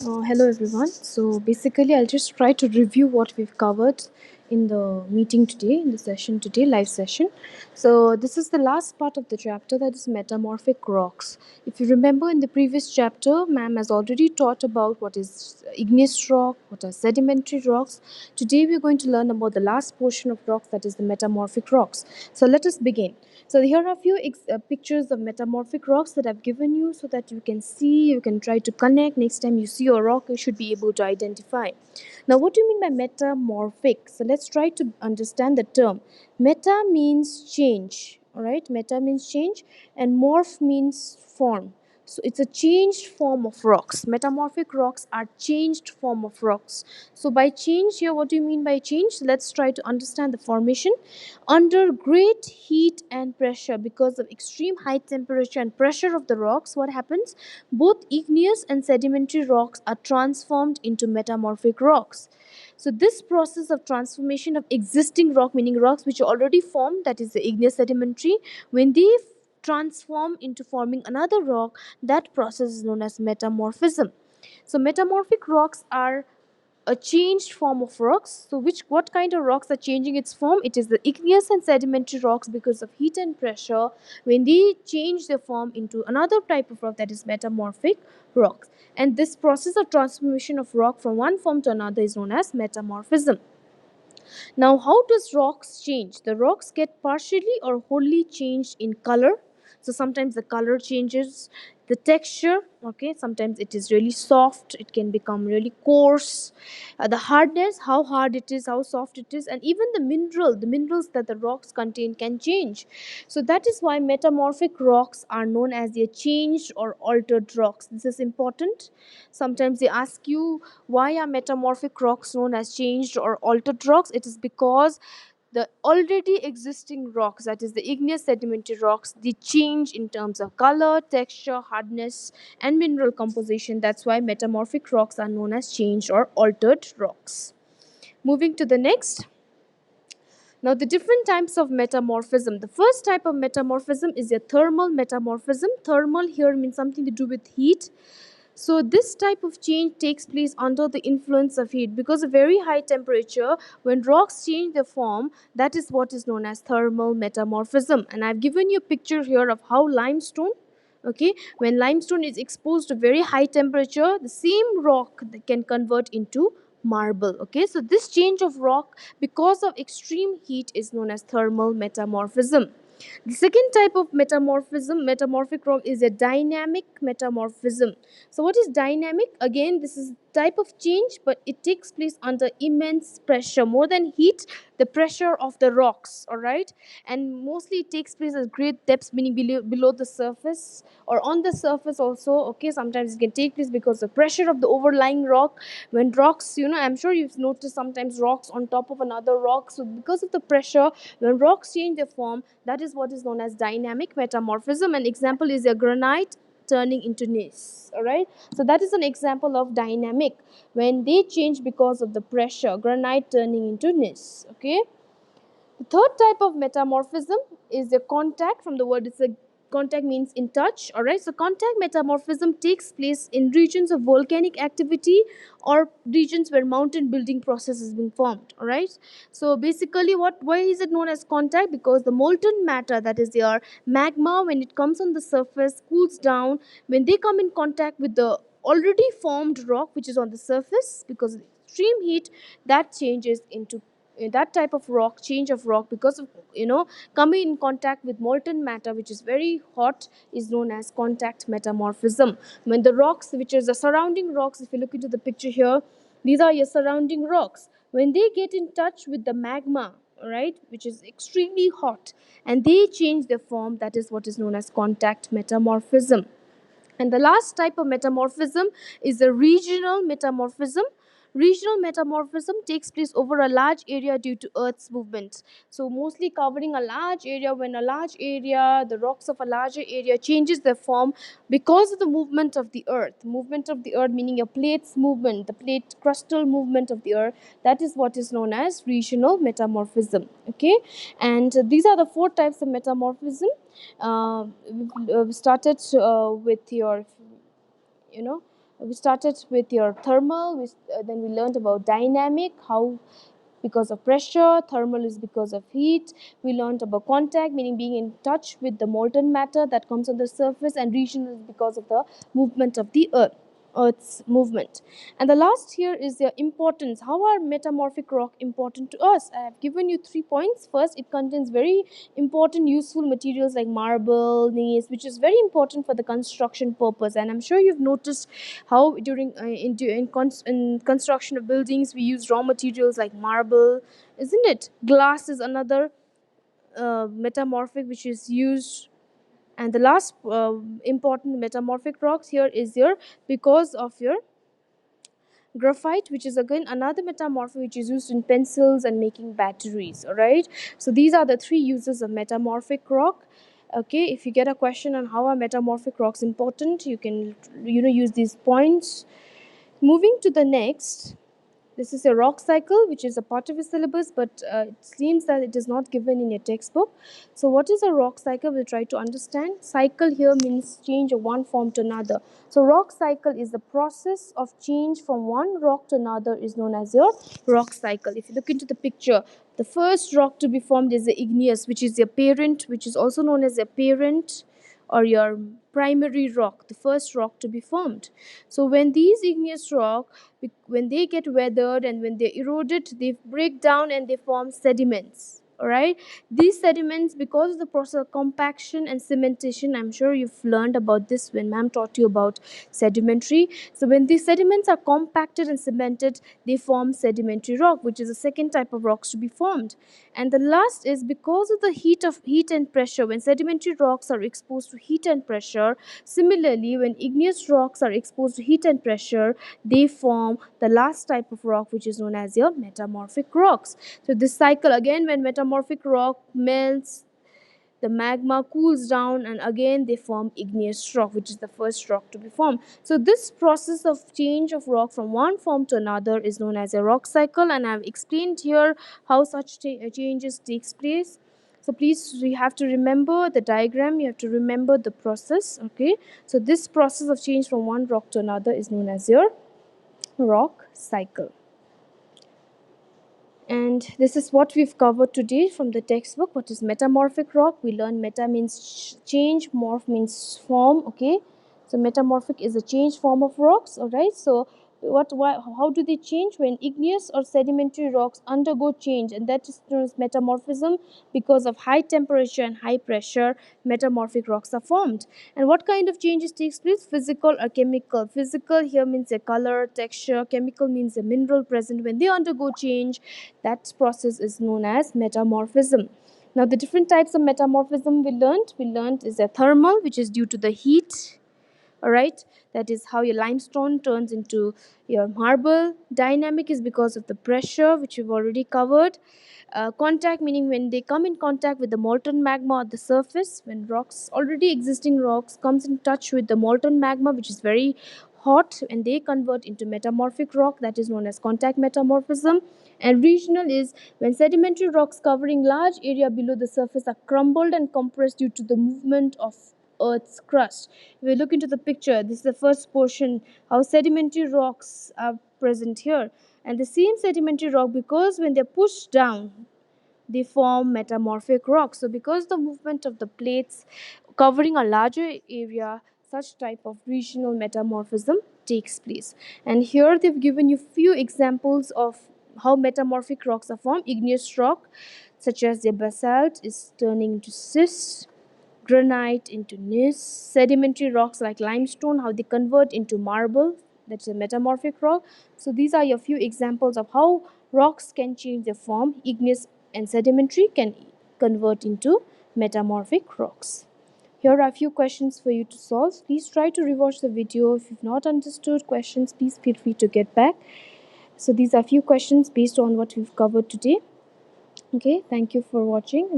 Hello everyone. So basically, I'll just try to review what we've covered in the meeting today, in the session today, live session. So this is the last part of the chapter, that is metamorphic rocks. If you remember in the previous chapter, ma'am has already taught about what is igneous rock, what are sedimentary rocks. Today we're going to learn about the last portion of rocks, that is the metamorphic rocks. So let us begin. So here are a few pictures of metamorphic rocks that I've given you so that you can see, you can try to connect. Next time you see a rock, you should be able to identify. Now, what do you mean by metamorphic? So let's try to understand the term. Meta means change, all right? Meta means change, and morph means form. So it's a changed form of rocks. Metamorphic rocks are changed form of rocks. So by change here, what do you mean by change? Let's try to understand the formation. Under great heat and pressure, because of extreme high temperature and pressure of the rocks, what happens? Both igneous and sedimentary rocks are transformed into metamorphic rocks. So this process of transformation of existing rock, meaning rocks which are already formed, that is the igneous sedimentary, when they transform into forming another rock, that process is known as metamorphism. So metamorphic rocks are a changed form of rocks. So which what kind of rocks are changing its form? It is the igneous and sedimentary rocks. Because of heat and pressure, when they change their form into another type of rock, that is metamorphic rocks. And this process of transformation of rock from one form to another is known as metamorphism. Now, how does rocks change? The rocks get partially or wholly changed in color. So sometimes the color changes, the texture, okay, sometimes it is really soft, it can become really coarse. The hardness, how hard it is, how soft it is, and even the minerals that the rocks contain can change. So that is why metamorphic rocks are known as the changed or altered rocks. This is important. Sometimes they ask you, why are metamorphic rocks known as changed or altered rocks? It is because the already existing rocks, that is the igneous sedimentary rocks, they change in terms of color, texture, hardness, and mineral composition. That's why metamorphic rocks are known as changed or altered rocks. Moving to the next. Now, the different types of metamorphism. The first type of metamorphism is a thermal metamorphism. Thermal here means something to do with heat. So this type of change takes place under the influence of heat. Because of very high temperature, when rocks change their form, that is what is known as thermal metamorphism. And I've given you a picture here of how limestone, okay, when limestone is exposed to very high temperature, the same rock that can convert into marble. Okay, so this change of rock because of extreme heat is known as thermal metamorphism. The second type of metamorphic rock, is a dynamic metamorphism. So, what is dynamic? Again, this is type of change, but it takes place under immense pressure, more than heat, the pressure of the rocks. All right, and mostly it takes place at great depths, meaning below the surface or on the surface also. Okay, sometimes it can take place because the pressure of the overlying rock. When rocks, I'm sure you've noticed sometimes rocks on top of another rock. So, because of the pressure, when rocks change their form, that is what is known as dynamic metamorphism. An example is a granite turning into gneiss. All right, so that is an example of dynamic, when they change because of the pressure, granite turning into gneiss. Okay, the third type of metamorphism is a contact. From the word, it's a contact means in touch. All right, so contact metamorphism takes place in regions of volcanic activity or regions where mountain building process has been formed. All right, so basically, why is it known as contact? Because the molten matter, that is their magma, when it comes on the surface, cools down. When they come in contact with the already formed rock which is on the surface, because of extreme heat, that changes into that type of rock, change of rock, because of coming in contact with molten matter which is very hot, is known as contact metamorphism. When the rocks, which is the surrounding rocks, if you look into the picture here, these are your surrounding rocks, when they get in touch with the magma, right, which is extremely hot, and they change their form, that is what is known as contact metamorphism. And the last type of metamorphism is the regional metamorphism. Regional metamorphism takes place over a large area due to Earth's movement. So, mostly covering a large area. When a large area, the rocks of a larger area changes their form because of the movement of the Earth. Movement of the Earth meaning a plate's movement, the plate crustal movement of the Earth. That is what is known as regional metamorphism. Okay, and these are the four types of metamorphism. We started with your, you know, We started with your thermal, then we learned about dynamic, how because of pressure, thermal is because of heat. We learned about contact, meaning being in touch with the molten matter that comes on the surface, and regional is because of the movement of the Earth's movement. And the last here is the importance. How are metamorphic rock important to us? I have given you 3 points. First, it contains very important, useful materials like marble, gneiss, which is very important for the construction purpose. And I'm sure you've noticed how during in construction of buildings we use raw materials like marble, isn't it? Glass is another metamorphic which is used. And the last important metamorphic rocks here is your because of your graphite, which is again another metamorphic which is used in pencils and making batteries. All right, so these are the 3 uses of metamorphic rock. Okay, if you get a question on how are metamorphic rocks important, you can use these points. Moving to the next, this is a rock cycle, which is a part of your syllabus, but it seems that it is not given in your textbook. So, what is a rock cycle? We'll try to understand. Cycle here means change of one form to another. So, rock cycle is the process of change from one rock to another is known as your rock cycle. If you look into the picture, the first rock to be formed is the igneous, which is your parent, which is also known as a parent or your primary rock, the first rock to be formed. So when these igneous rock, when they get weathered and when they're eroded, they break down and they form sediments. All right, these sediments, because of the process of compaction and cementation, I'm sure you've learned about this when ma'am taught you about sedimentary. So when these sediments are compacted and cemented, they form sedimentary rock, which is the second type of rocks to be formed. And the last is because of the heat and pressure. When sedimentary rocks are exposed to heat and pressure, similarly when igneous rocks are exposed to heat and pressure, they form the last type of rock, which is known as your metamorphic rocks. So this cycle again, when metamorphic rock melts, the magma cools down and again they form igneous rock, which is the first rock to be formed. So this process of change of rock from one form to another is known as a rock cycle, and I've explained here how such changes takes place. So please, you have to remember the diagram, you have to remember the process. Okay, so this process of change from one rock to another is known as your rock cycle. And this is what we've covered today from the textbook. What is metamorphic rock? We learned meta means change, morph means form. Okay, so metamorphic is a change form of rocks. All right, so how do they change? When igneous or sedimentary rocks undergo change, and that is known as metamorphism. Because of high temperature and high pressure, metamorphic rocks are formed. And what kind of changes takes place? Physical or chemical? Physical here means a color, texture. Chemical means a mineral present. When they undergo change, that process is known as metamorphism. Now the different types of metamorphism we learned is a thermal, which is due to the heat. All right, that is how your limestone turns into your marble. Dynamic is because of the pressure, which we've already covered. Contact, meaning when they come in contact with the molten magma at the surface, when rocks, already existing rocks, comes in touch with the molten magma, which is very hot, and they convert into metamorphic rock, that is known as contact metamorphism. And regional is when sedimentary rocks covering large area below the surface are crumbled and compressed due to the movement of Earth's crust. If we look into the picture, this is the first portion, how sedimentary rocks are present here. And the same sedimentary rock, because when they're pushed down, they form metamorphic rocks. So because the movement of the plates covering a larger area, such type of regional metamorphism takes place. And here they've given you few examples of how metamorphic rocks are formed. Igneous rock, such as the basalt, is turning into schist, granite into gneiss, sedimentary rocks like limestone, how they convert into marble, that's a metamorphic rock. So these are your few examples of how rocks can change their form. Igneous and sedimentary can convert into metamorphic rocks. Here are a few questions for you to solve. Please try to rewatch the video. If you've not understood questions, please feel free to get back. So these are a few questions based on what we've covered today. Okay, thank you for watching.